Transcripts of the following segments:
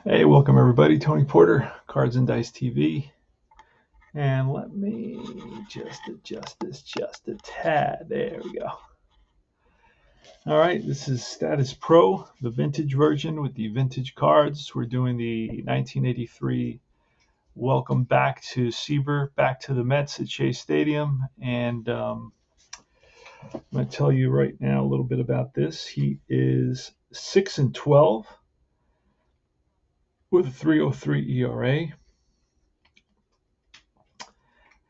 Hey, welcome everybody. Tony Porter, Cards and Dice TV. And let me just adjust this just a tad. There we go. All right, this is Statis Pro, the vintage version with the vintage cards. We're doing the 1983 welcome back to Seaver, back to the Mets at Shea Stadium. And I'm going to tell you right now a little bit about this. He is 6-12 with a 3.03 ERA.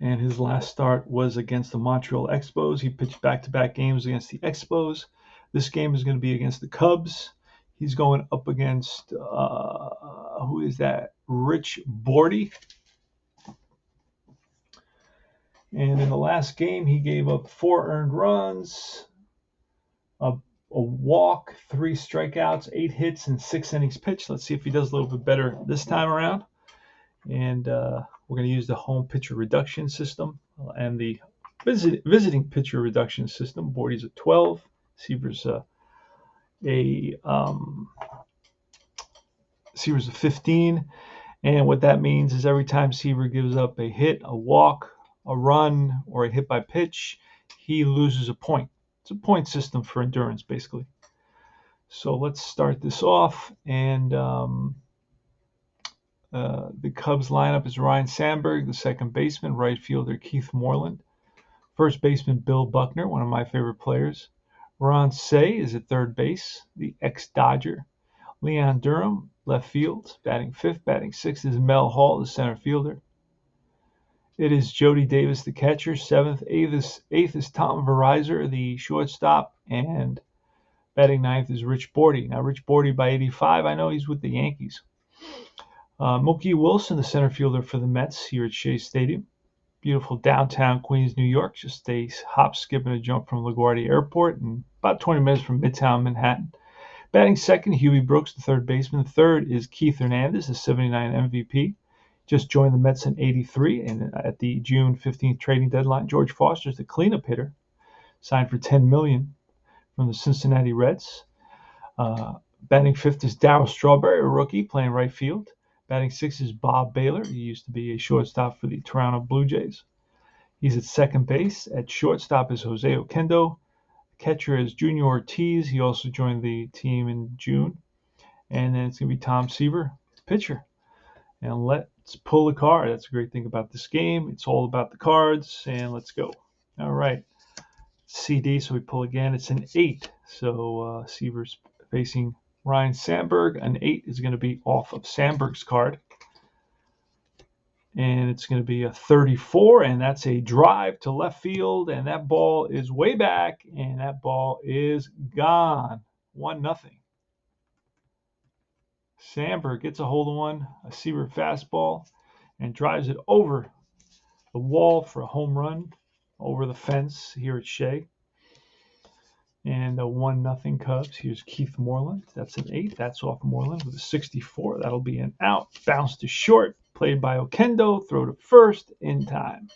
And his last start was against the Montreal Expos. He pitched back-to-back games against the Expos. This game is going to be against the Cubs. He's going up against, who is that? Rich Bordy. And in the last game, he gave up 4 earned runs, a walk, 3 strikeouts, 8 hits, and 6 innings pitched. Let's see if he does a little bit better this time around. And we're going to use the home pitcher reduction system and the visiting pitcher reduction system. Bordy's a 12. Seaver's a 15. And what that means is every time Seaver gives up a hit, a walk, a run, or a hit by pitch, he loses a point. It's a point system for endurance, basically. So let's start this off. And the Cubs lineup is Ryne Sandberg, the second baseman, right fielder Keith Moreland, first baseman Bill Buckner, one of my favorite players. Ron Cey is at third base, the ex-Dodger. Leon Durham, left field, batting fifth. Batting sixth is Mel Hall, the center fielder. It is Jody Davis, the catcher. Seventh, eighth is Tom Verizor, the shortstop. And batting ninth is Rich Bordy. Now, Rich Bordy by 85, I know he's with the Yankees. Mookie Wilson, the center fielder for the Mets here at Shea Stadium. Beautiful downtown Queens, New York. Just a hop, skip, and a jump from LaGuardia Airport and about 20 minutes from Midtown Manhattan. Batting second, Huby Brooks, the third baseman. Third is Keith Hernandez, the 79 MVP. Just joined the Mets in 83, and at the June 15th trading deadline, George Foster's the cleanup hitter, signed for $10 million from the Cincinnati Reds. Batting fifth is Daryl Strawberry, a rookie, playing right field. Batting sixth is Bob Baylor. He used to be a shortstop for the Toronto Blue Jays. He's at second base. At shortstop is Jose Oquendo. Catcher is Junior Ortiz. He also joined the team in June. And then it's going to be Tom Seaver, pitcher. And let's pull the card. That's a great thing about this game. It's all about the cards. And let's go. All right. CD, so we pull again. It's an 8. So Seaver's facing Ryne Sandberg. An 8 is going to be off of Sandberg's card. And it's going to be a 34, and that's a drive to left field, and that ball is way back, and that ball is gone. 1-0. Sandberg gets a hold of one, a Seaver fastball, and drives it over the wall for a home run over the fence here at Shea. And a 1-0 Cubs. Here's Keith Moreland. That's an 8. That's off Moreland with a 64. That'll be an out. Bounce to short. Played by Oquendo. Throw to first in time.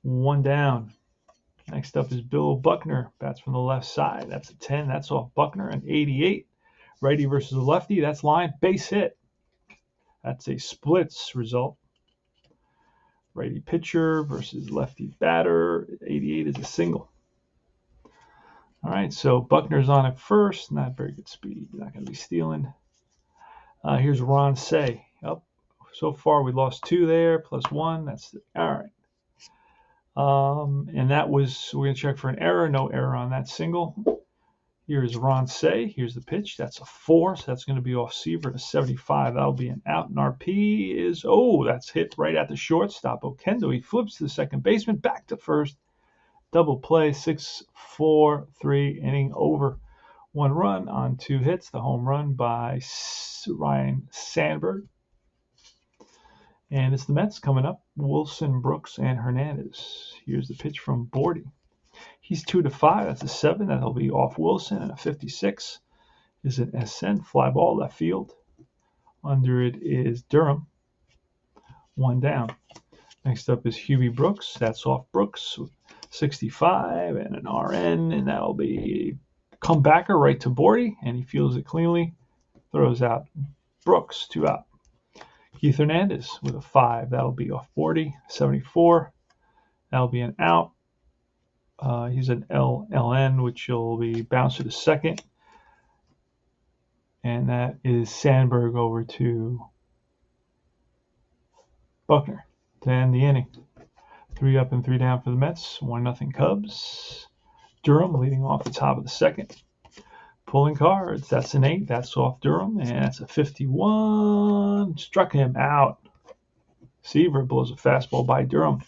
1 down. Next up is Bill Buckner. Bats from the left side. That's a 10. That's off Buckner. An 88. Righty versus a lefty. That's line. Base hit. That's a splits result. Righty pitcher versus lefty batter. 88 is a single. All right, so Buckner's on at first. Not very good speed. Not going to be stealing. Here's Ron Cey. Up. So far, we lost 2 there, plus 1. That's all right. And that was, we're going to check for an error. No error on that single. Here's Ron Cey. Here's the pitch. That's a 4, so that's going to be off Seaver at a 75. That'll be an out. And RP is, that's hit right at the shortstop. Oquendo, he flips to the second baseman, back to first. Double play, 6-4-3 inning over. 1 run on 2 hits. The home run by Ryne Sandberg. And it's the Mets coming up. Wilson, Brooks, and Hernandez. Here's the pitch from Bordy. He's 2-5. That's a 7. That'll be off Wilson. And a 56 is an SN. Fly ball left field. Under it is Durham. 1 down. Next up is Huby Brooks. That's off Brooks. 65 and an RN, and that'll be a comebacker right to Bordy, and he fields it cleanly. throws out Brooks, 2 out. Keith Hernandez with a 5. That'll be off Bordy. 74. That'll be an out. He's an LN, which will be bounced to the second. And that is Sandberg over to Buckner to end the inning. 3 up and 3 down for the Mets. 1-0 Cubs. Durham leading off the top of the second. Pulling cards. That's an 8. That's off Durham. And that's a 51. Struck him out. Seaver blows a fastball by Durham.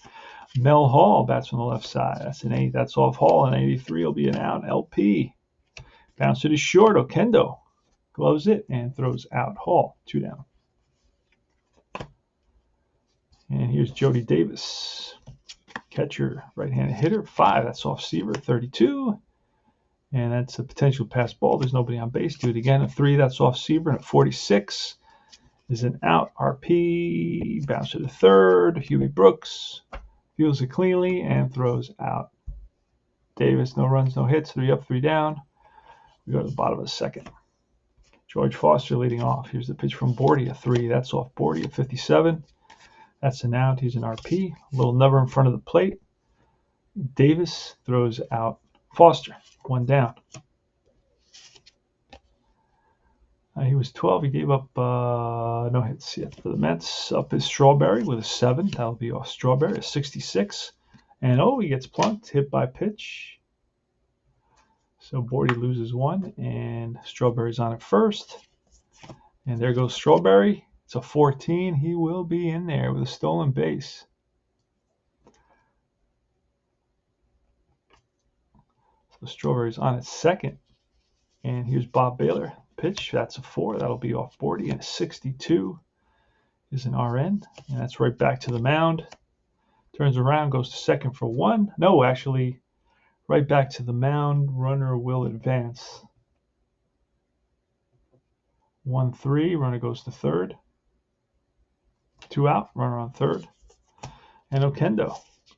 Mel Hall bats from the left side. That's an 8. That's off Hall. And 83 will be an out. LP. Bounce it is short. Okendo gloves it and throws out Hall. 2 down. And here's Jody Davis. Catcher, right-handed hitter. 5. That's off Seaver. 32. And that's a potential pass ball. There's nobody on base. Do it again. A 3. That's off Seaver. And at 46 is an out. RP. Bounce to the third. Huby Brooks fields it cleanly and throws out Davis. No runs, no hits. 3 up, 3 down. We go to the bottom of the second. George Foster leading off. Here's the pitch from Bordy. A 3. That's off Bordy at 57. That's an out. He's an RP. A little number in front of the plate. Davis throws out Foster. 1 down. He was 12. He gave up no hits yet for the Mets. Up is Strawberry with a 7. That'll be off Strawberry, a 66. And he gets plunked, hit by pitch. So Bordy loses 1, and Strawberry's on at first. And there goes Strawberry. It's a 14. He will be in there with a stolen base. So Strawberry's on at second. And here's Bob Baylor. Pitch. That's a 4. That'll be off Bordy. And a 62 is an RN. And that's right back to the mound. Turns around, goes to second for 1. No, actually, right back to the mound. Runner will advance. 1-3. Runner goes to third. 2 out. Runner on third. And Okendo.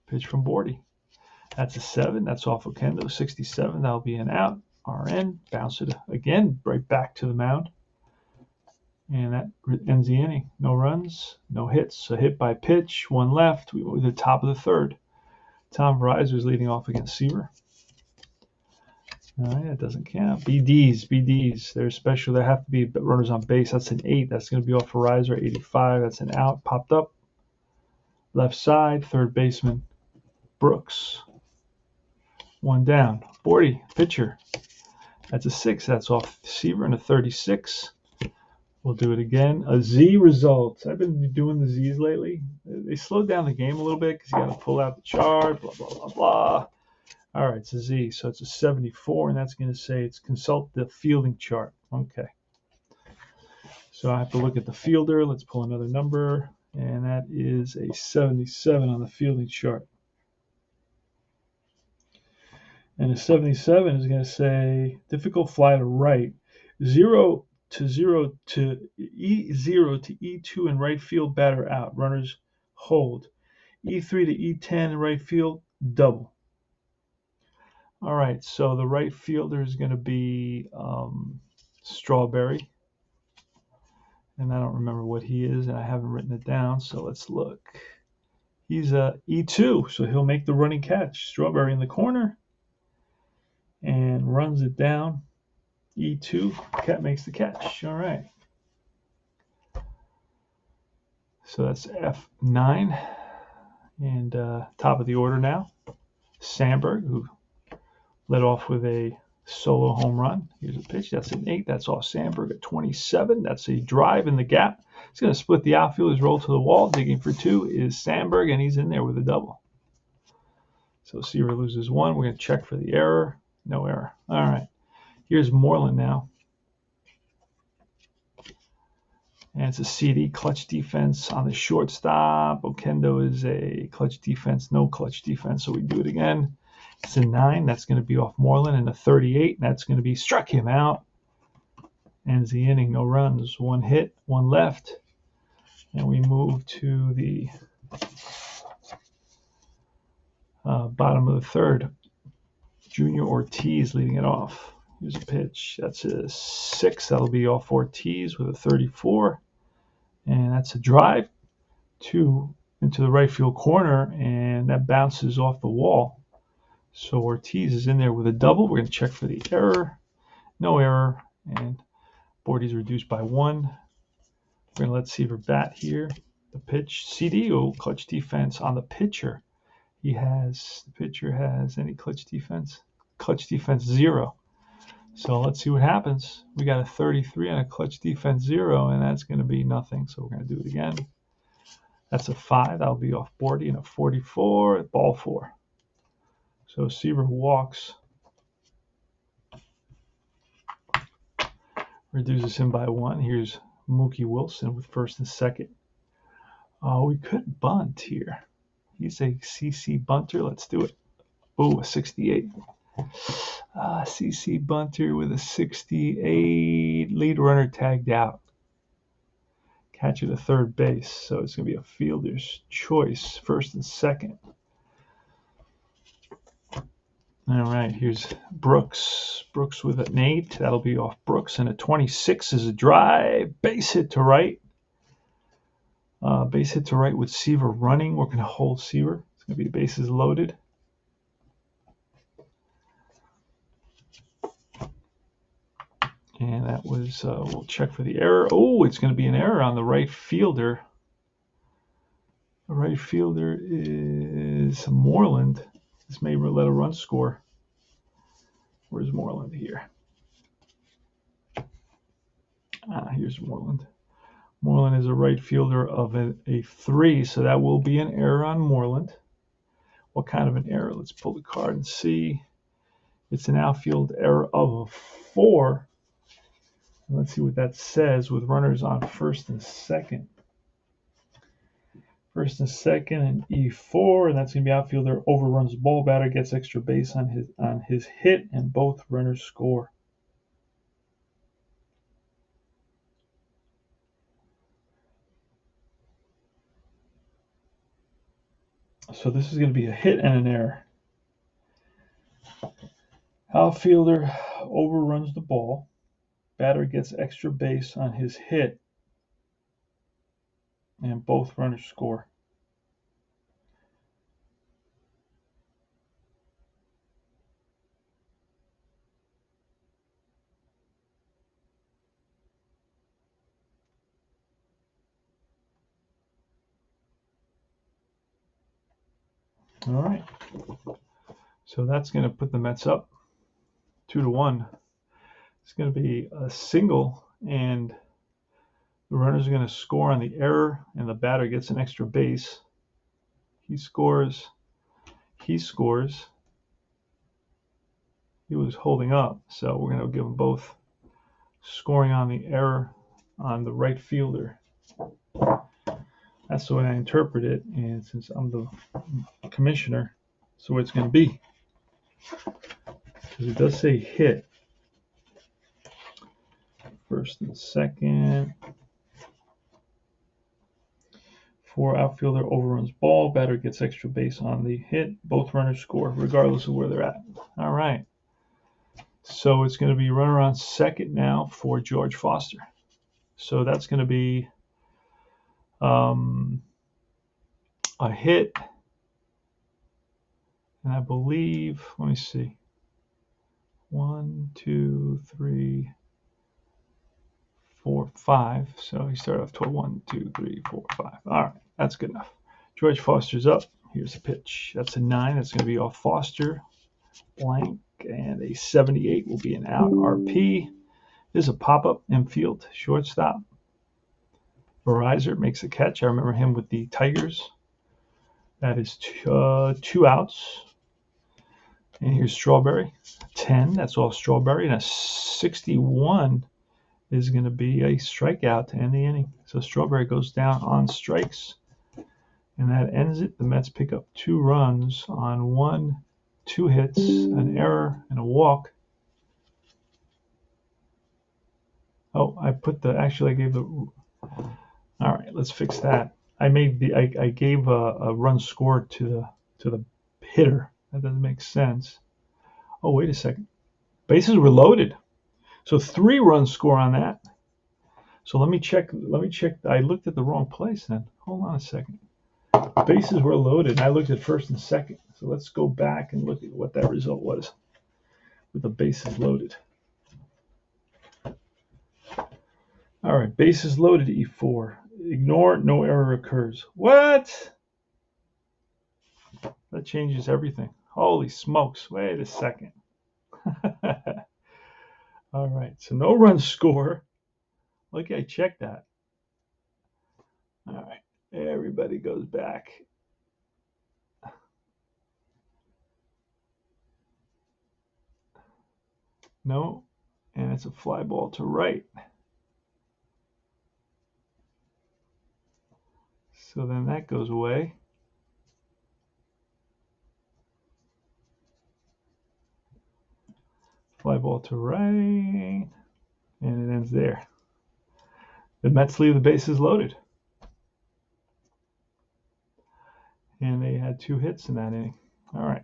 Pitch from Bordy. That's a 7. That's off Okendo. 67. That'll be an out. RN. Bounce it again. Right back to the mound. And that ends the inning. No runs. No hits. A hit by pitch. 1 left. We were at the top of the third. Tom Verizer's leading off against Seaver. All right, that doesn't count. BDs. They're special. There have to be runners on base. That's an 8. That's going to be off Verizon. 85. That's an out. Popped up. Left side. Third baseman. Brooks. 1 down. Bordy. Pitcher. That's a 6. That's off Seaver. And a 36. We'll do it again. A Z result. I've been doing the Z's lately. They slowed down the game a little bit because you got to pull out the chart. Blah, blah, blah, blah. All right, it's a Z, so it's a 74, and that's going to say it's consult the fielding chart. Okay. So I have to look at the fielder. Let's pull another number, and that is a 77 on the fielding chart. And a 77 is going to say difficult fly to right, 0 to E0 to E2 in right field, batter out. Runners hold. E3 to E10 in right field, double. All right, so the right fielder is going to be Strawberry. And I don't remember what he is, and I haven't written it down, so let's look. He's a E2, so he'll make the running catch. Strawberry in the corner and runs it down. E2, Cat makes the catch. All right. So that's F9. And top of the order now, Sandberg, who led off with a solo home run. Here's a pitch. That's an 8. That's off Sandberg at 27. That's a drive in the gap. He's going to split the outfielders, roll to the wall. Digging for 2 is Sandberg, and he's in there with a double. So Seaver loses 1. We're going to check for the error. No error. All right. Here's Moreland now. And it's a CD, clutch defense on the shortstop. Okendo is a clutch defense, no clutch defense. So we do it again. It's a 9. That's going to be off Moreland. And a 38. That's going to be struck him out. Ends the inning. No runs. 1 hit, 1 left. And we move to the bottom of the third. Junior Ortiz leading it off. Here's a pitch. That's a 6. That'll be off Ortiz with a 34. And that's a drive into the right field corner, and that bounces off the wall. So Ortiz is in there with a double. We're going to check for the error. No error, and Bordy's reduced by 1. We're going to let Seaver bat here. The pitch, CDO, clutch defense on the pitcher. The pitcher has any clutch defense? Clutch defense 0. So let's see what happens. We got a 33 on a clutch defense 0, and that's going to be nothing. So we're going to do it again. That's a 5. That'll be off Bordy, and a 44, ball 4. So Seaver walks, reduces him by 1. Here's Mookie Wilson with first and second. We could bunt here. He's a CC bunter. Let's do it. Oh, a 68. CC bunter with a 68. Lead runner tagged out. Catcher to third base. So it's going to be a fielder's choice, first and second. All right, here's Brooks. Brooks with an 8. That'll be off Brooks. And a 26 is a drive. Base hit to right. Base hit to right with Seaver running. We're going to hold Seaver. It's going to be bases loaded. And that was, we'll check for the error. Oh, it's going to be an error on the right fielder. The right fielder is Moreland. This may let a run score. Where's Moreland here? Here's Moreland. Moreland is a right fielder of a 3, so that will be an error on Moreland. What kind of an error? Let's pull the card and see. It's an outfield error of a 4. Let's see what that says with runners on first and second. First and second and E4, and that's going to be outfielder overruns the ball. Batter gets extra base on his hit, and both runners score. So this is going to be a hit and an error. Outfielder overruns the ball. Batter gets extra base on his hit, and both runners score. All right. So that's going to put the Mets up 2-1. It's going to be a single, and the runners are going to score on the error, and the batter gets an extra base. He scores. He scores. He was holding up, so we're going to give them both scoring on the error on the right fielder. That's the way I interpret it, and since I'm the commissioner, that's the way it's going to be. Because it does say hit. First and second. 4, outfielder overruns ball. Batter gets extra base on the hit. Both runners score, regardless of where they're at. All right. So it's going to be runner on second now for George Foster. So that's going to be a hit. And I believe, let me see. 1, 2, 3, 4, 5. So he started off to 1, 2, 3, 4, 5. All right, that's good enough. George Foster's up. Here's a pitch. That's a 9. That's going to be off Foster. Blank. And a 78 will be an out. RP. There's a pop-up infield. Shortstop. Verizon makes a catch. I remember him with the Tigers. That is 2 outs. And here's Strawberry. 10. That's all Strawberry. And a 61 is going to be a strikeout to end the inning. So Strawberry goes down on strikes. And that ends it. The Mets pick up 2 runs on 2 hits, an error, and a walk. Oh, I gave the. All right, let's fix that. I gave a run score to the hitter. That doesn't make sense. Oh, wait a second. Bases were loaded. So 3-run score on that. So let me check. I looked at the wrong place then. Hold on a second. Bases were loaded. I looked at first and second. So let's go back and look at what that result was with the bases loaded. All right, bases loaded, E4. Ignore, no error occurs. What? That changes everything. Holy smokes. Wait a second. All right, so no run score. Look, I checked that. All right, everybody goes back. No, and it's a fly ball to right. So then that goes away. Fly ball to right, and it ends there. The Mets leave the bases loaded. And they had 2 hits in that inning. All right.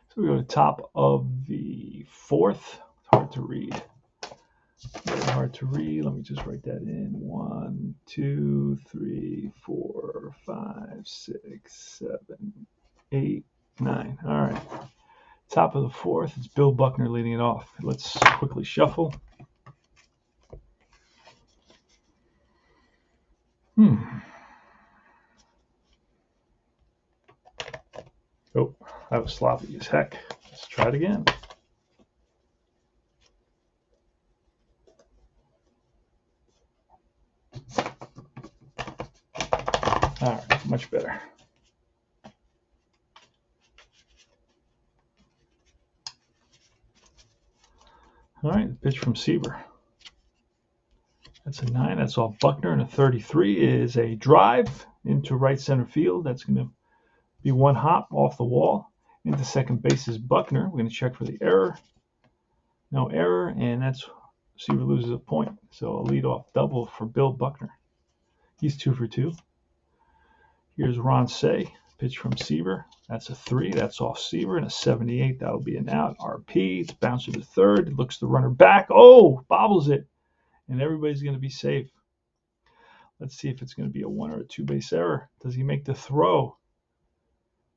So we go to top of the 4th. It's hard to read. Very hard to read. Let me just write that in. 1, 2, 3, 4, 5, 6, 7, 8, 9. All right. Top of the 4th. It's Bill Buckner leading it off. Let's quickly shuffle. Oh, that was sloppy as heck. Let's try it again. All right, much better. All right, the pitch from Seaver. That's a 9. That's off Buckner. And a 33 is a drive into right center field. That's going to be 1 hop off the wall. Into second base is Buckner. We're going to check for the error. No error, and that's Seaver loses a point. So a leadoff double for Bill Buckner. He's 2 for 2. Here's Ron Say. Pitch from Seaver. That's a 3. That's off Seaver. And a 78. That'll be an out. RP. It's bounced to the third. It looks the runner back. Oh, bobbles it. And everybody's going to be safe. Let's see if it's going to be a 1 or a 2 base error. Does he make the throw?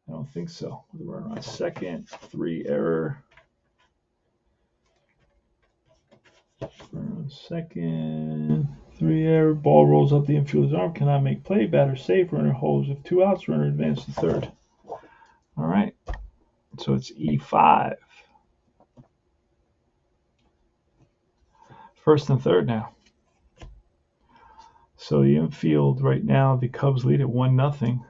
I don't think so. The runner on second. 3 error. Runner on second. 3 error. Ball rolls up the infielder's arm. Cannot make play. Batter safe. Runner holds with 2 outs. Runner advances to third. All right. So it's E5. First and third now. So the infield right now, the Cubs lead at 1-0.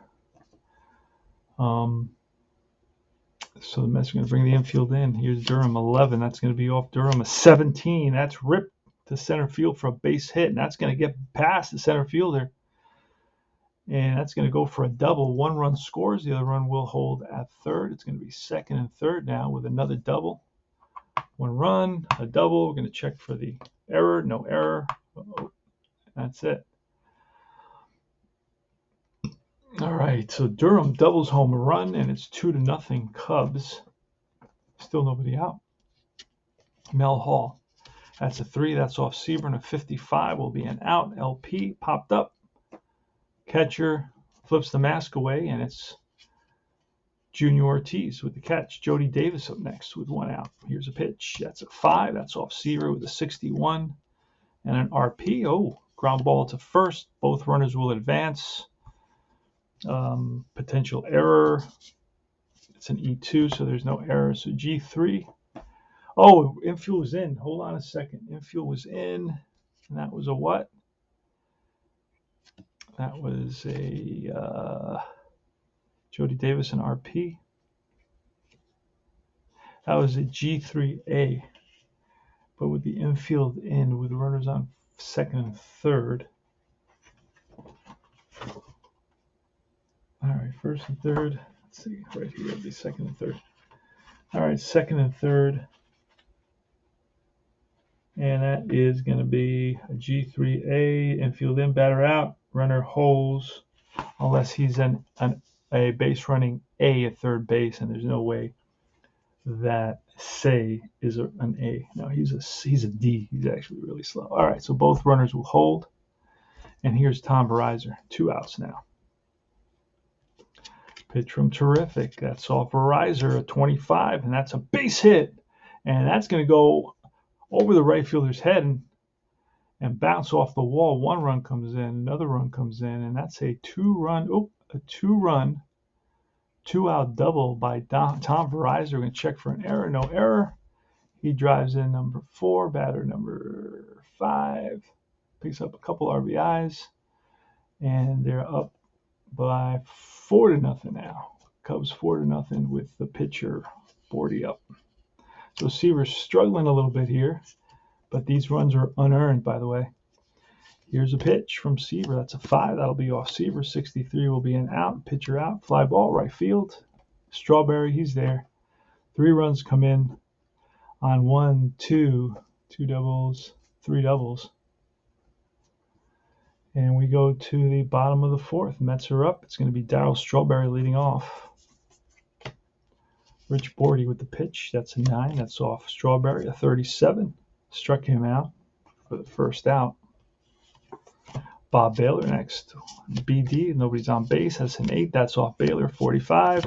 So the Mets are going to bring the infield in. Here's Durham, 11. That's going to be off Durham. A 17. That's ripped to center field for a base hit. And that's going to get past the center fielder. And that's going to go for a double. 1 run scores. The other run will hold at third. It's going to be second and third now with another double. 1 run, a double. We're going to check for the error. No error. That's it. All right, so Durham doubles home a run, and it's 2-0 Cubs. Still nobody out. Mel Hall. That's a 3. That's off Seaver, and a 55 will be an out. LP popped up. Catcher flips the mask away, and it's Junior Ortiz with the catch. Jody Davis up next with 1 out. Here's a pitch. That's a 5. That's off Seaver with a 61 and an RP. Oh, ground ball to first. Both runners will advance. Potential error. It's an E2, so there's no error. So G3. Oh, infield was in. Hold on a second. Infield was in, and that was a what? That was a Jody Davis and RP. That was a G3A. But with the infield in, with runners on second and third. All right, first and third. Let's see, right here, it'll be second and third. All right, second and third. And that is going to be a G3A, infield in, batter out, runner holds, unless he's a base running A at third base, and there's no way that Say is an A. No, he's a D. He's actually really slow. All right, so both runners will hold. And here's Tom Verizon. 2 outs now. Pitch from Terrific. That's off Verizon, a 25, and that's a base hit. And that's going to go over the right fielder's head and bounce off the wall. 1 run comes in, another run comes in, and that's a 2-run, 2-out double by Tom Verizon. We're going to check for an error. No error. He drives in number 4, batter number 5, picks up a couple RBIs, and they're up by 4-0 now. Cubs 4-0 with the pitcher 40 up. So Seaver's struggling a little bit here, but these runs are unearned, by the way. Here's a pitch from Seaver. That's a 5. That'll be off Seaver. 63 will be an out. Pitcher out. Fly ball, right field. Strawberry, he's there. 3 runs come in on 1, 2 doubles, 3 doubles. And we go to the bottom of the 4th. Mets are up. It's going to be Daryl Strawberry leading off. Rich Bordy with the pitch. That's a 9. That's off Strawberry. A 37. Struck him out for the first out. Bob Baylor next. BD. Nobody's on base. That's an 8. That's off Baylor. 45.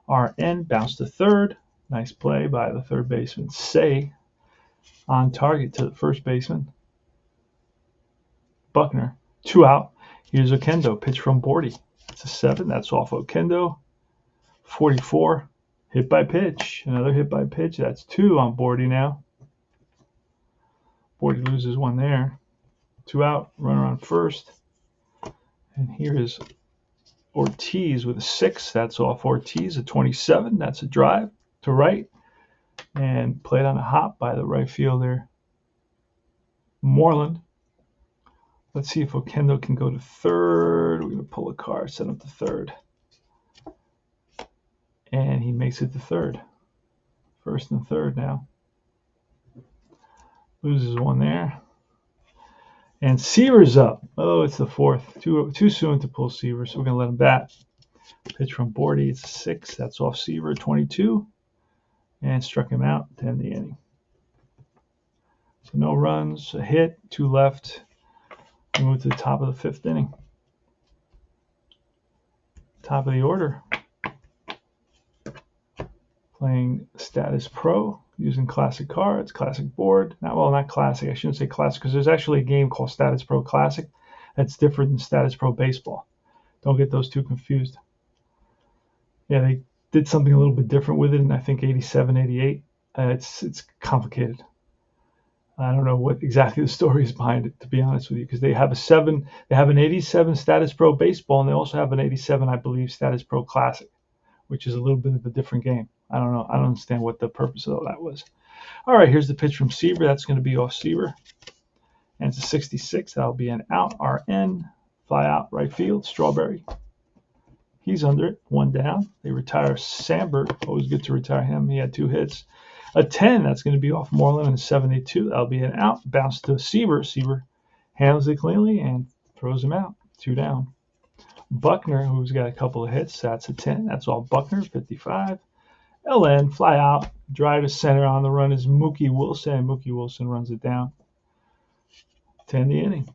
RN bounced to third. Nice play by the third baseman. Say on target to the first baseman. Buckner. 2 out. Here's Okendo. Pitch from Bordy. It's a 7. That's off Okendo. 44. Hit by pitch. Another hit by pitch. That's 2 on Bordy now. Bordy loses 1 there. 2 out. Runner on first. And here is Ortiz with a 6. That's off Ortiz. A 27. That's a drive to right. And played on a hop by the right fielder, Moreland. Let's see if Okendo can go to third. We're going to pull a card, send him to third. And he makes it to third. First and third now. Loses 1 there. And Seaver's up. Oh, it's the 4th. Too soon to pull Seaver, so we're going to let him bat. Pitch from Bordy. It's a 6. That's off Seaver, 22. And struck him out to end the inning. So no runs, a hit, 2 left. We move to the top of the 5th inning. Top of the order. Playing Statis Pro, using classic cards, classic board. Not classic. I shouldn't say classic because there's actually a game called Statis Pro Classic that's different than Statis Pro Baseball. Don't get those 2 confused. Yeah, they did something a little bit different with it in I think 87, 88. It's complicated. I don't know what exactly the story is behind it, to be honest with you, because they have an 87 Statis Pro Baseball, and they also have an 87, I believe, Statis Pro Classic, which is a little bit of a different game. I don't know. I don't understand what the purpose of that was. All right, here's the pitch from Seaver. That's going to be off Seaver. And it's a 66. That'll be an out. RN. Fly out right field. Strawberry. He's under it. 1 down. They retire Sandberg. Always good to retire him. He had 2 hits. A 10. That's going to be off Moreland. And a 72. That'll be an out. Bounce to Seaver. Seaver handles it cleanly and throws him out. 2 down. Buckner, who's got a couple of hits. That's a 10. That's all Buckner. 55. LN, fly out, drive to center. On the run is Mookie Wilson, and Mookie Wilson runs it down to end the inning.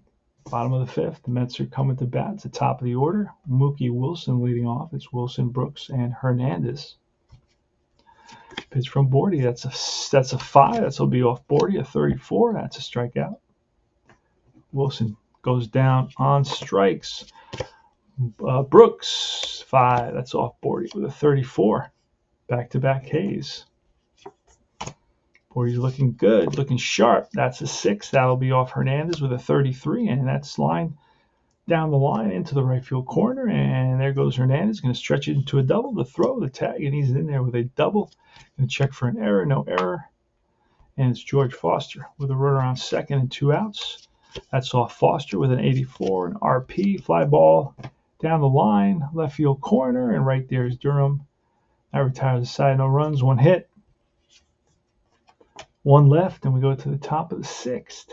Bottom of the 5th, the Mets are coming to bat. It's the top of the order. Mookie Wilson leading off. It's Wilson, Brooks, and Hernandez. Pitch from Bordy. That's a 5. That's will be off Bordy. A 34. That's a strikeout. Wilson goes down on strikes. Brooks, 5. That's off Bordy with a 34. Back-to-back Ks. Bordy's looking good, looking sharp. That's a 6. That'll be off Hernandez with a 33, and that's lined down the line into the right field corner. And there goes Hernandez. Going to stretch it into a double to throw the tag, and he's in there with a double. Going to check for an error. No error. And it's George Foster with a runner on second and 2 outs. That's off Foster with an 84, an RP, fly ball down the line, left field corner, and right there is Durham. I retire the side, no runs, 1 hit, 1 left, and we go to the top of the 6th.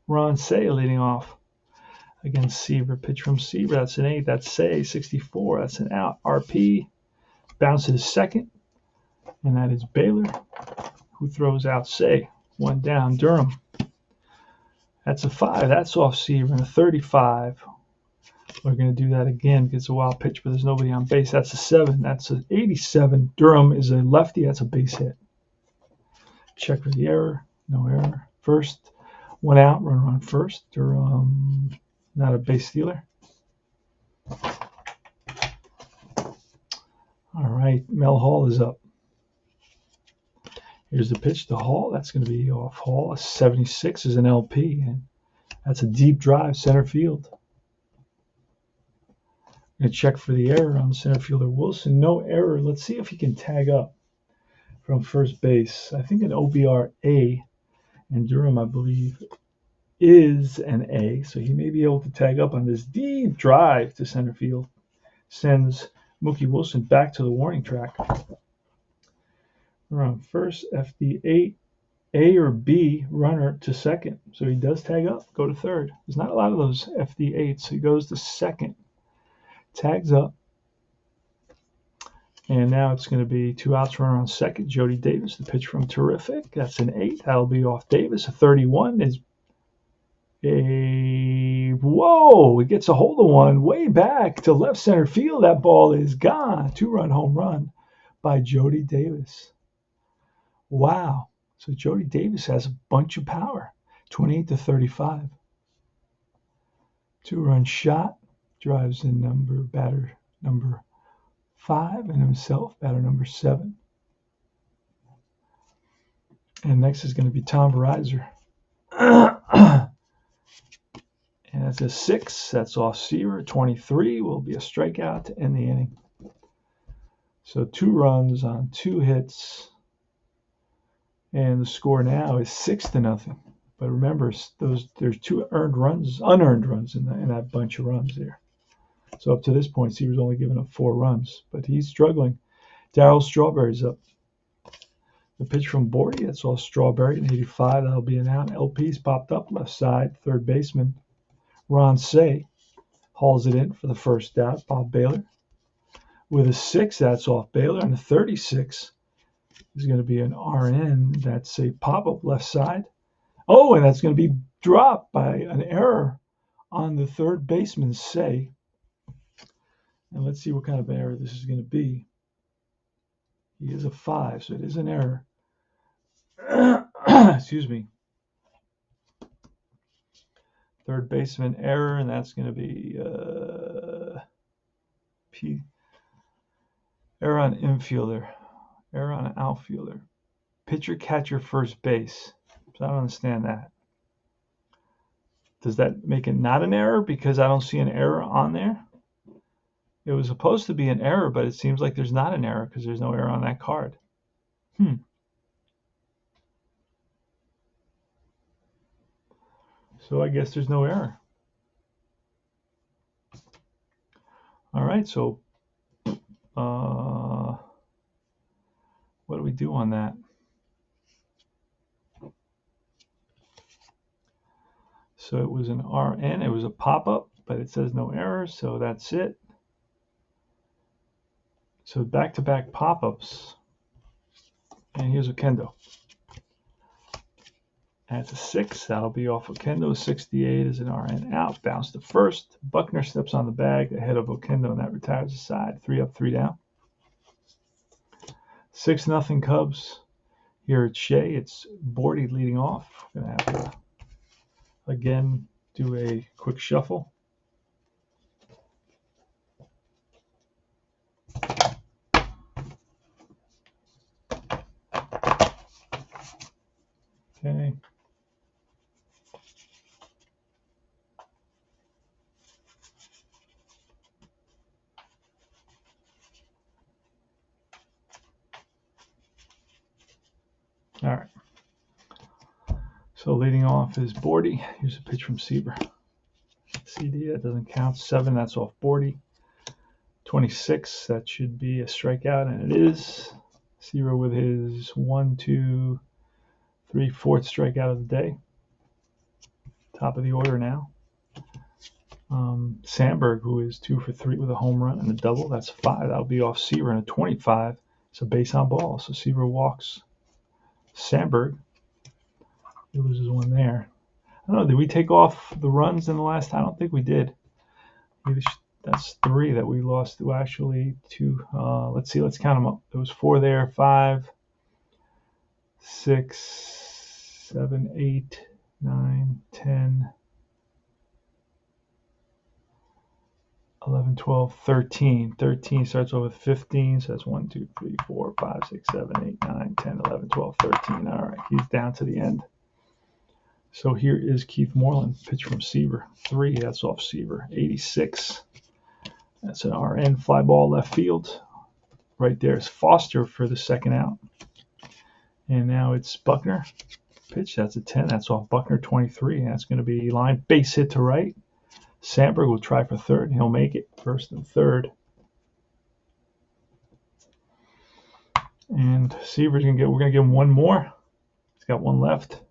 Ron Say leading off against Seaver. Pitch from Seaver. That's an 8. That's Say. 64. That's an out. RP. Bounce to the second. and that is Baylor, who throws out Say. One down, Durham. That's a 5. That's off Seaver, and a 35. We're going to do that again because it's a wild pitch, but there's nobody on base. That's a 7. That's an 87. Durham is a lefty. That's a base hit. Check for the error. No error. First, one out, runner on first. Durham, not a base stealer. All right, Mel Hall is up. Here's the pitch to Hall. That's going to be off Hall. A 76 is an LP, and that's a deep drive center field. I'm going to check for the error on center fielder Wilson. No error. Let's see if he can tag up from first base. I think an OBR A, and Durham, I believe, is an A, so he may be able to tag up on this deep drive to center field. Sends Mookie Wilson back to the warning track. We're on first, FD8, A or B runner to second. So he does tag up, go to third. There's not a lot of those FD8s. So he goes to second, tags up. And now it's going to be 2 outs, runner on second. Jody Davis, the pitch from Terrific. That's an 8. That'll be off Davis. A 31 is whoa, it gets a hold of one way back to left center field. That ball is gone. 2-run home run by Jody Davis. Wow. So Jody Davis has a bunch of power. 28-35. 2-run shot. Drives in batter number 5 and himself, batter number 7. And next is going to be Tom Verizor. And that's a 6. That's off Seaver. 23 will be a strikeout to end the inning. So 2 runs on 2 hits. And the score now is 6-0. But remember, there's 2 unearned runs in that bunch of runs there. So up to this point, Seaver's only given up 4 runs, but he's struggling. Daryl Strawberry's up. The pitch from Bordy, that's all Strawberry, an 85. That'll be an out. LP's popped up left side, third baseman. Ron Say hauls it in for the first out. Bob Baylor with a 6. That's off Baylor, and a 36 is going to be an RN. That's a pop-up left side. Oh, and that's going to be dropped by an error on the third baseman, Say. And let's see what kind of error this is going to be. He is a 5, so it is an error. Excuse me. Third baseman error, and that's going to be error on infielder, error on outfielder, pitcher, catcher, first base. So I don't understand that. Does that make it not an error because I don't see an error on there? It was supposed to be an error, but it seems like there's not an error because there's no error on that card. So I guess there's no error. All right, so what do we do on that? So it was an RN. It was a pop-up, but it says no error, so that's it. So back-to-back pop-ups. And here's Okendo. That's a 6. That'll be off Okendo. 68 is an RN out. Bounce to first. Buckner steps on the bag ahead of Okendo, and that retires the side. 3 up, 3 down. 6-0 Cubs. Here at Shea, it's Bordy leading off. We're going to have to, again, do a quick shuffle. Okay. All right. So leading off is Bordy. Here's a pitch from Seaver. CD, that doesn't count. 7, that's off Bordy. 26, that should be a strikeout, and it is. Seaver with his 1, 2, 3, 4th strikeout of the day. Top of the order now. Sandberg, who is 2 for 3 with a home run and a double. That's 5. That'll be off Seaver, and a 25 It's a base on ball, so Seaver walks Sandberg. He loses one there. I don't know, did we take off the runs in the last time? I don't think we did. Maybe that's 3 that we lost. Well, actually, 2. Let's see, let's count them up. There was 4 there, 5, 6, 7, 8, 9, 10, 11, 12, 13. 13 starts off with 15, so that's 1, 2, 3, 4, 5, 6, 7, 8, 9, 10, 11, 12, 13. All right, he's down to the end. So here is Keith Moreland, pitch from Seaver. 3, that's off Seaver. 86. That's an RN fly ball left field. Right there is Foster for the second out. And now it's Buckner. Pitch, that's a 10. That's off Buckner, 23. And that's going to be line base hit to right. Sandberg will try for third. He'll make it first and third. And Seaver's we're going to give him one more. He's got one left.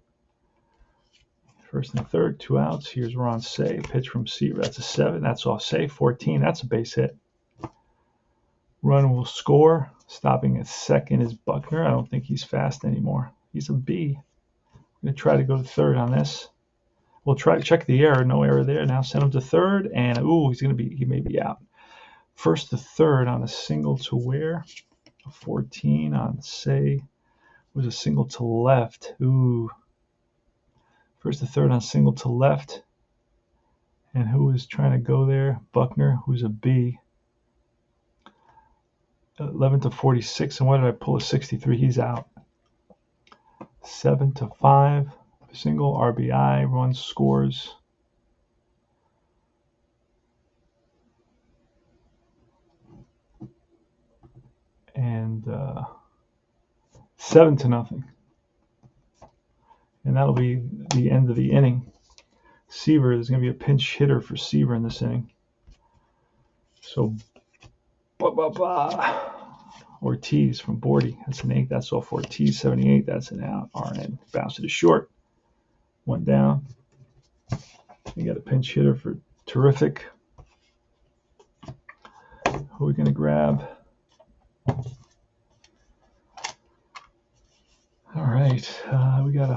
First and third, 2 outs. Here's Ron Say, pitch from Seaver. That's a 7. That's off Say. 14. That's a base hit. Run will score. Stopping at second is Buckner. I don't think he's fast anymore. He's a B. I'm going to try to go to third on this. We'll try to check the error. No error there. Now send him to third. And, he may be out. First to third on a single to where? A 14 on Say. Was a single to left. First to third on single to left. And who is trying to go there? Buckner, who's a B. 11 to 46. And what did I pull? A 63. He's out. 7 to 5. Single RBI. Run scores. And 7 to nothing. And that'll be the end of the inning. Seaver, there's going to be a pinch hitter for Seaver in this inning. So, Ortiz from Bordy. That's an 8. That's off Ortiz. 78. That's an out. RN. Bounce it to short. 1 down. You got a pinch hitter for Terrific. Who are we going to grab? All right. We got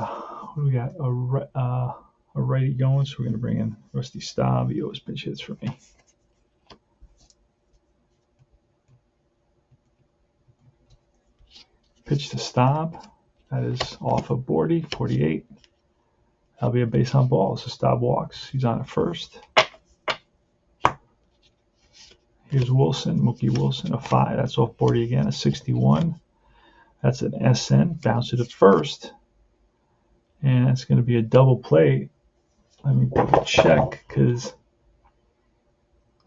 a righty going, so we're going to bring in Rusty Staub. He always pinch hits for me. Pitch to Staub. That is off of Bordy, 48. That'll be a base on ball. So Staub walks. He's on at first. Here's Wilson, Mookie Wilson, a 5. That's off Bordy again, a 61. That's an SN. Bounce it at first. And that's going to be a double play. Let me double check because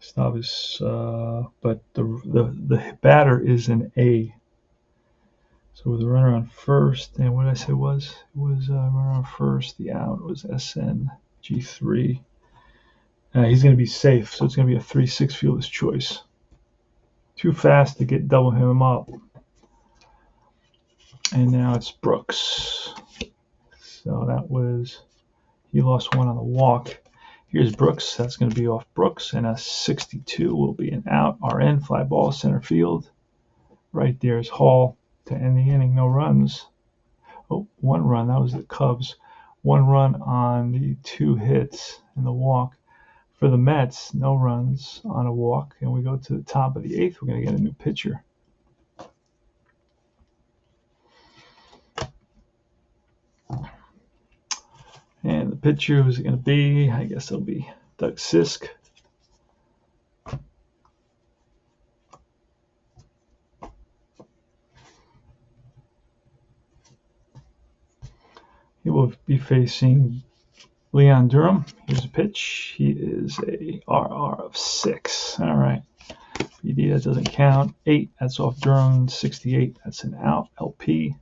Staub is, but the batter is an A. So with the runner on first, and what did I say was? It was runner on first. The out was SN G3. He's going to be safe, so it's going to be a 3-6 fielder's choice. Too fast to double him up. And now it's Brooks. So that was, he lost 1 on the walk. Here's Brooks. That's going to be off Brooks, and a 62 will be an out. RN fly ball center field. Right there is Hall to end the inning. No runs. Oh, 1 run. That was the Cubs. 1 run on the 2 hits and the walk. For the Mets, no runs on a walk. And we go to the top of the 8th. We're going to get a new pitcher. And the pitcher, who's it going to be? I guess it'll be Doug Sisk. He will be facing Leon Durham. Here's a pitch. He is a RR of 6. All right. BD, that doesn't count. 8, that's off Durham. 68, that's an out. LP.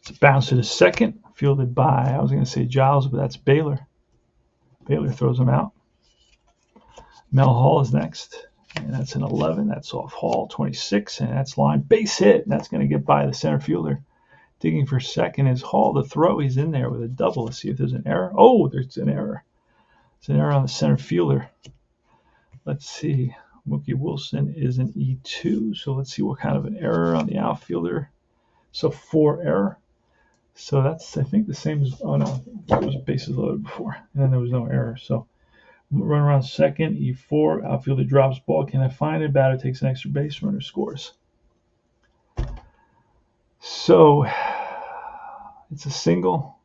It's a bounce to the second. Fielded by, I was going to say Giles, but that's Baylor. Baylor throws him out. Mel Hall is next. And that's an 11. That's off Hall. 26, and that's line base hit. And that's going to get by the center fielder. Digging for second is Hall to throw. He's in there with a double. Let's see if there's an error. Oh, there's an error. It's an error on the center fielder. Let's see. Mookie Wilson is an E2. So let's see what kind of an error on the outfielder. So 4 error. So that's, I think, the same as, oh no, it was bases loaded before. And then there was no error. So run around second, E4, outfielder drops ball. Can I find it? Batter takes an extra base, runner scores. So it's a single,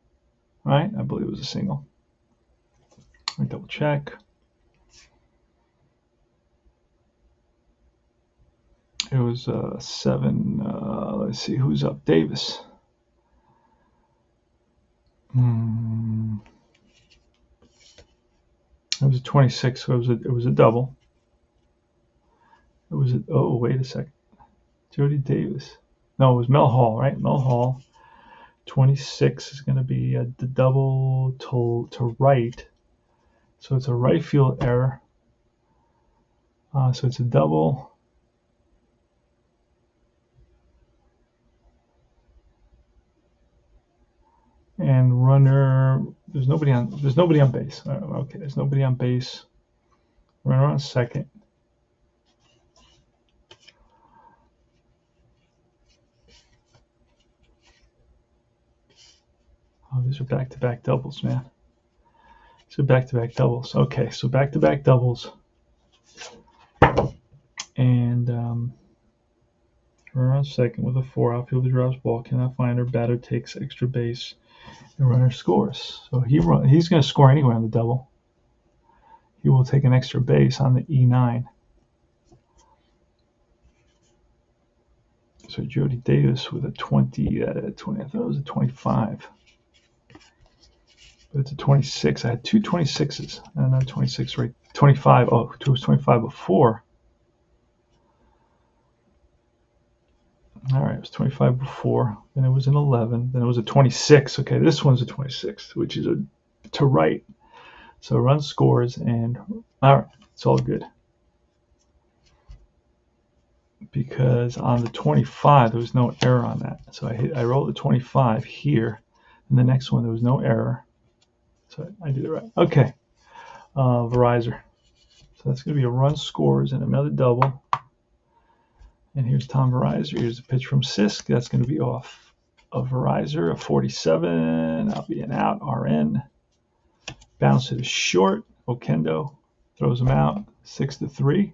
right? I believe it was a single. Let me double check. It was 7. Let's see who's up. Davis. It was a 26. So it was a double. It was a, oh, wait a second. Jody Davis. No, it was Mel Hall, right? Mel Hall. 26 is going to be the double to right. So it's a right field error. So it's a double. And runner, there's nobody on base. Okay, there's nobody on base. Runner on second. Oh, these are back-to-back doubles, man. So back-to-back doubles. Okay, so back-to-back doubles. And runner on second with a 4. Outfielder drops ball. Cannot find her. Batter takes extra base. The runner scores. So he's going to score anyway on the double. He will take an extra base on the E9. So Jody Davis with a 20. I thought it was a 25. But it's a 26. I had 2 26s. And not 26, right? 25. Oh, it was 25 before. All right, it was 25 before. Then it was an 11. Then it was a 26. Okay, this one's a 26, which is to right. So run scores, and all right, it's all good. Because on the 25, there was no error on that. So I rolled the 25 here, and the next one there was no error. So I did it right. Okay, Verizon. So that's going to be a run scores and another double. And here's Tom Verizon. Here's a pitch from Sisk. That's going to be off of Verizon, a 47. That'll be an out. RN. Bounce it is short. Okendo throws him out. 6-3.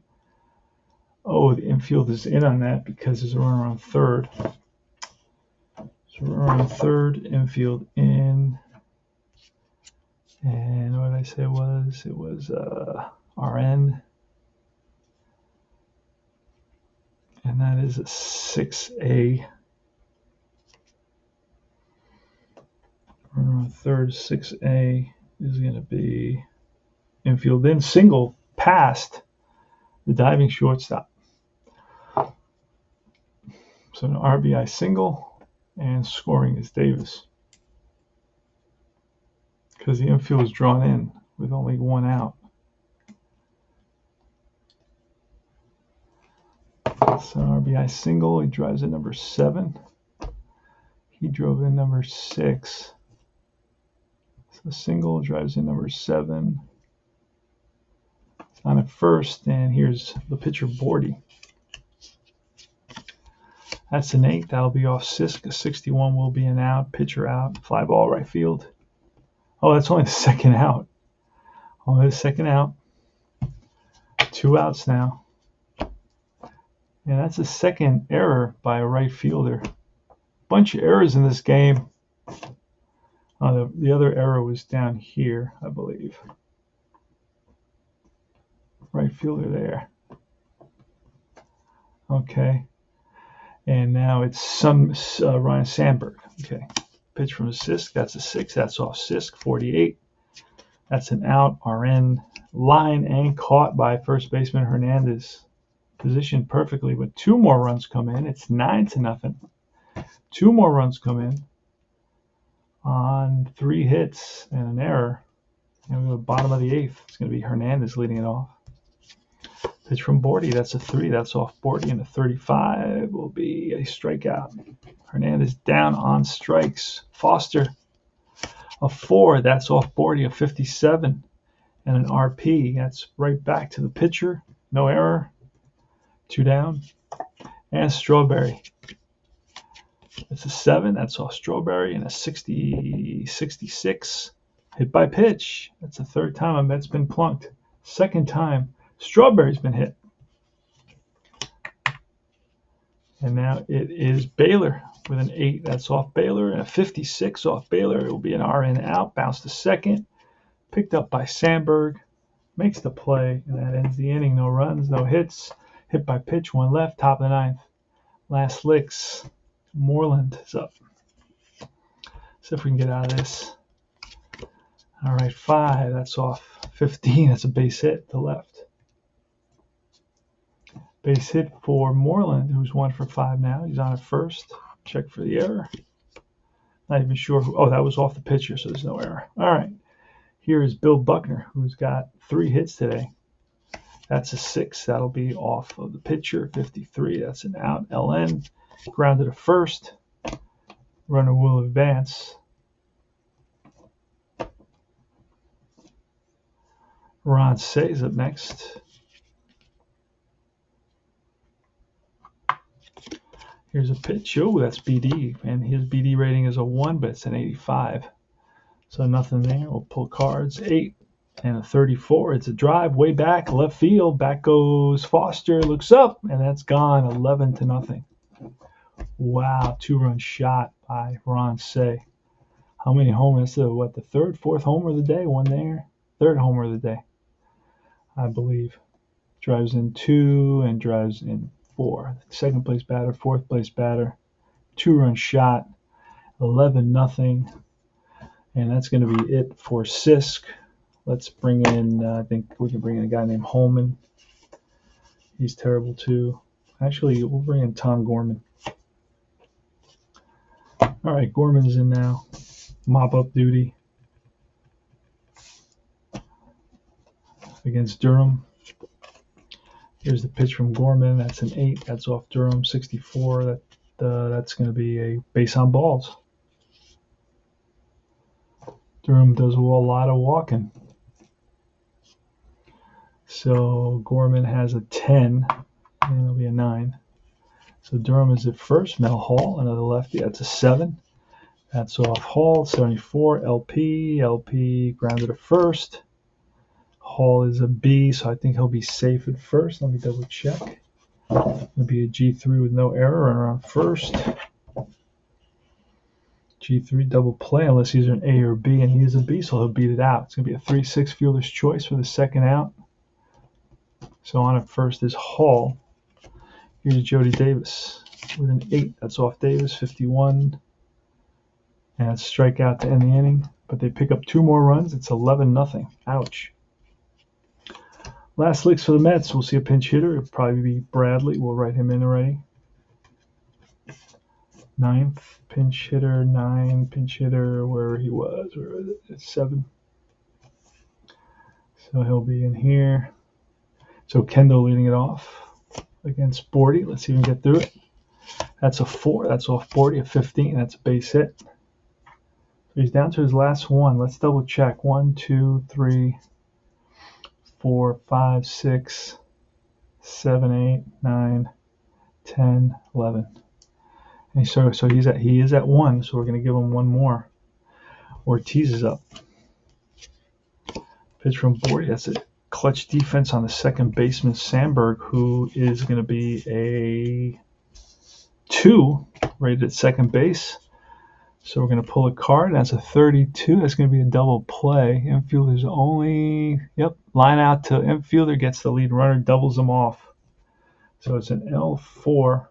Oh, the infield is in on that because there's a runner on third. So runner on third, infield in. And what did I say it was? It was RN. And that is a 6A. Runner on third, 6A is going to be infield in. Single past the diving shortstop. So an RBI single, and scoring is Davis. Because the infield is drawn in with only 1 out. So RBI single, he drives in number 7. He drove in number 6. So single drives in number 7. It's on at first, and here's the pitcher Bordy. That's an 8. That'll be off Sisk. A 61 will be an out. Pitcher out. Fly ball right field. Oh, that's only the second out. Only the second out. 2 outs now. And that's the second error by a right fielder. Bunch of errors in this game. The other error was down here, I believe. Right fielder there. Okay. And now it's Ryan Sandberg. Okay. Pitch from Sisk. That's a 6. That's off Sisk. 48. That's an out. RN. Line and caught by first baseman Hernandez. Positioned perfectly, but 2 more runs come in. It's 9-0. 2 more runs come in on 3 hits and an error. And we go to the bottom of the 8th. It's going to be Hernandez leading it off. Pitch from Bordy. That's a 3. That's off Bordy. And a 35 will be a strikeout. Hernandez down on strikes. Foster, a 4. That's off Bordy. A 57. And an RP. That's right back to the pitcher. No error. 2 down. And Strawberry. It's a 7. That's off Strawberry. And a 66. Hit by pitch. That's the third time a Met's been plunked. Second time Strawberry's been hit. And now it is Baylor with an 8. That's off Baylor. And a 56 off Baylor. It will be an RN out. Bounce to second. Picked up by Sandberg. Makes the play. And that ends the inning. No runs, no hits. Hit by pitch. 1 left. Top of the 9th. Last licks. Moreland is up. See if we can get out of this. All right, 5. That's off 15. That's a base hit to left. Base hit for Moreland, who's 1 for 5 now. He's on at first. Check for the error. Not even sure who. Oh, that was off the pitcher, so there's no error. All right. Here is Bill Buckner, who's got 3 hits today. That's a 6. That'll be off of the pitcher. 53. That's an out. LN. Grounded to first. Runner will advance. Ron Say's up next. Here's a pitch. Oh, that's BD. And his BD rating is a 1, but it's an 85. So nothing there. We'll pull cards. 8 and a 34. It's a drive way back, left field. Back goes Foster. Looks up, and that's gone. 11-0. Wow, 2-run shot by Ron Say. How many homers? What, the third, fourth homer of the day? One there. Third homer of the day, I believe. Drives in 2 and drives in 4. Second place batter, fourth place batter. 2-run shot. 11-0. And that's going to be it for Sisk. Let's bring in, I think we can bring in a guy named Holman. He's terrible too. Actually, we'll bring in Tom Gorman. All right, Gorman's in now. Mop-up duty against Durham. Here's the pitch from Gorman. That's an 8. That's off Durham. 64. That's going to be a base on balls. Durham does a lot of walking. So Gorman has a 10, and it'll be a 9. So Durham is at first. Mel Hall, another lefty. That's a 7. That's off Hall. 74. LP grounded to first. Hall is a B, so I think he'll be safe at first. Let me double check. It'll be a G3 with no error, runner on first. G3 double play unless he's an A or B, and he is a B, so he'll beat it out. It's going to be a 3-6 fielder's choice for the second out. So on at first is Hall. Here's Jody Davis with an 8. That's off Davis, 51. And it's a strikeout to end the inning. But they pick up 2 more runs. It's 11-0. Ouch. Last licks for the Mets. We'll see a pinch hitter. It'll probably be Bradley. We'll write him in already. 9th pinch hitter, 9 pinch hitter, where he was. Where was it? It's 7. So he'll be in here. So Kendall leading it off against Bordy. Let's see if we can get through it. That's a 4. That's off Bordy. A 15. That's a base hit. So he's down to his last one. Let's double check. 1, 2, 3, 4, 5, 6, 7, 8, 9, 10, 11. And so he is at 1, so we're going to give him 1 more. Ortiz is up. Pitch from Bordy. That's a clutch defense on the second baseman, Sandberg, who is going to be a 2, rated at second base. So we're going to pull a card. That's a 32. That's going to be a double play. Infielder's only, line out to infielder, gets the lead runner, doubles them off. So it's an L4,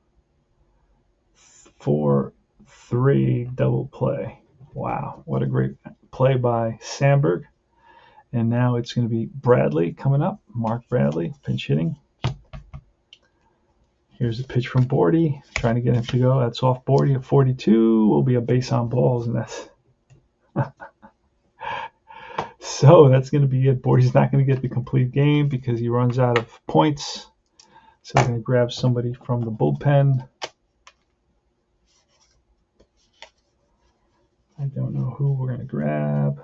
4-3 double play. Wow, what a great play by Sandberg. And now it's going to be Bradley coming up. Mark Bradley, pinch hitting. Here's a pitch from Bordy, trying to get him to go. That's off Bordy at 42. Will be a base on balls, and that's so that's going to be it. Bordy's not going to get the complete game because he runs out of points. So we're going to grab somebody from the bullpen. I don't know who we're going to grab.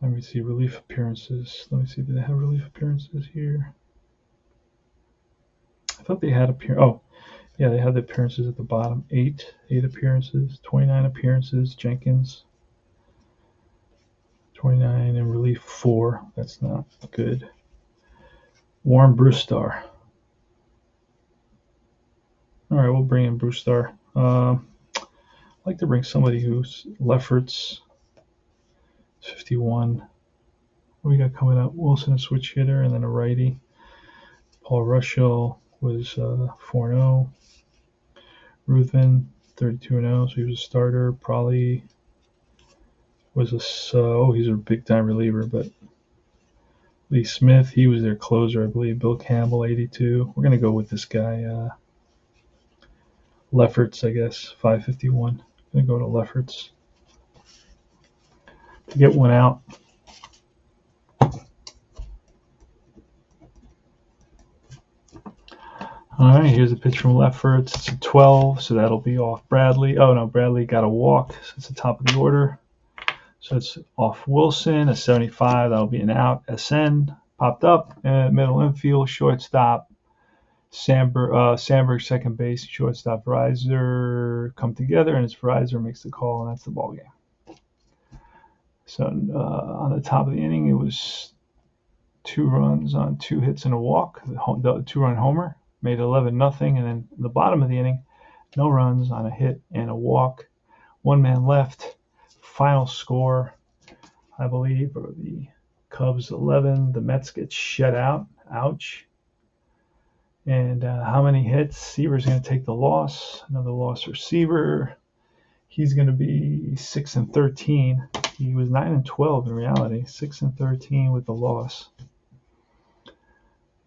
Let me see relief appearances. Let me see, did they have relief appearances here? I thought they had oh, yeah, they had the appearances at the bottom. 8 appearances, 29 appearances. Jenkins, 29 in relief 4. That's not good. Warren Brewstar. All right, we'll bring in Brewstar. I'd like to bring somebody who's Lefferts, 51. What we got coming up? Wilson, a switch hitter, and then a righty. Paul Rushell was 4-0. Ruthven, 32-0, so he was a starter. Probably was he's a big-time reliever, but Lee Smith, he was their closer, I believe. Bill Campbell, 82. We're going to go with this guy, Lefferts, I guess, 551. Going to go to Lefferts to get one out. All right, here's a pitch from Lefferts. It's a 12, so that'll be off Bradley. Oh, no, Bradley got a walk, so it's the top of the order. So it's off Wilson, a 75. That'll be an out. SN popped up. Middle infield, shortstop. Sandberg, second base, shortstop, Reiser come together, and it's Reiser makes the call, and that's the ball game. So on the top of the inning, it was 2 runs on 2 hits and a walk. The 2-run homer made 11-0, and then the bottom of the inning, no runs on a hit and a walk. 1 man left. Final score, I believe, or the Cubs 11. The Mets get shut out. Ouch. And how many hits? Seaver's going to take the loss. Another loss for Seaver. He's going to be 6-13. He was 9-12 in reality. 6-13 with the loss.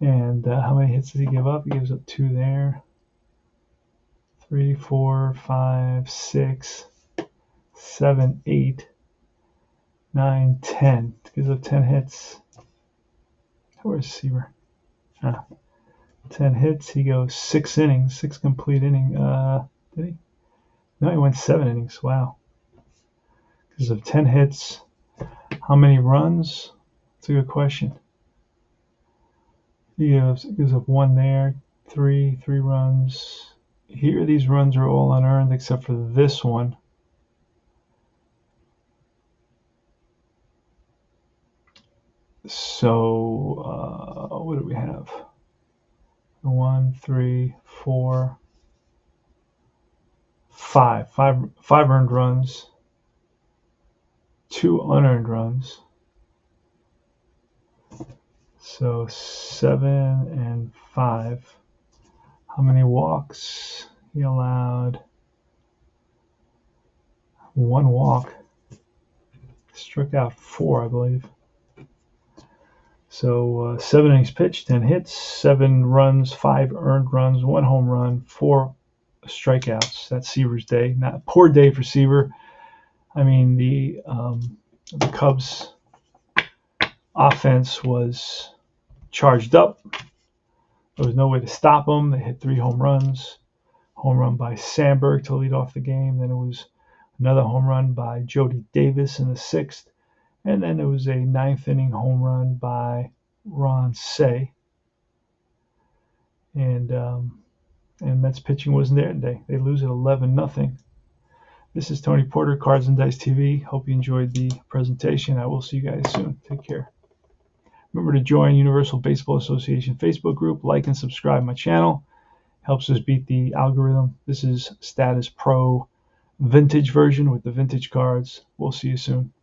And how many hits did he give up? He gives up 2 there. 3, 4, 5, 6, 7, 8, 9, 10. Gives up 10 hits. Where's Seaver? 10 hits. He goes 6 innings, 6 complete innings. Did he? No, he went 7 innings. Wow. Because of 10 hits. How many runs? That's a good question. He gives up 1 there, 3 runs. Here, these runs are all unearned except for this one. So, what do we have? 1, 3, 4, 5. 5 earned runs, 2 unearned runs. So 7 and 5. How many walks? He allowed 1 walk. Struck out 4, I believe. So 7 innings pitched, 10 hits, 7 runs, 5 earned runs, 1 home run, 4 strikeouts. That's Seaver's day. Not a poor day for Seaver. I mean, the Cubs' offense was charged up. There was no way to stop them. They hit 3 home runs. Home run by Sandberg to lead off the game. Then it was another home run by Jody Davis in the 6th. And then there was a 9th inning home run by Ron Say. And Mets pitching wasn't there today. They lose at 11-0. This is Tony Porter, Cards and Dice TV. Hope you enjoyed the presentation. I will see you guys soon. Take care. Remember to join Universal Baseball Association Facebook group. Like and subscribe my channel. Helps us beat the algorithm. This is Statis Pro vintage version with the vintage cards. We'll see you soon.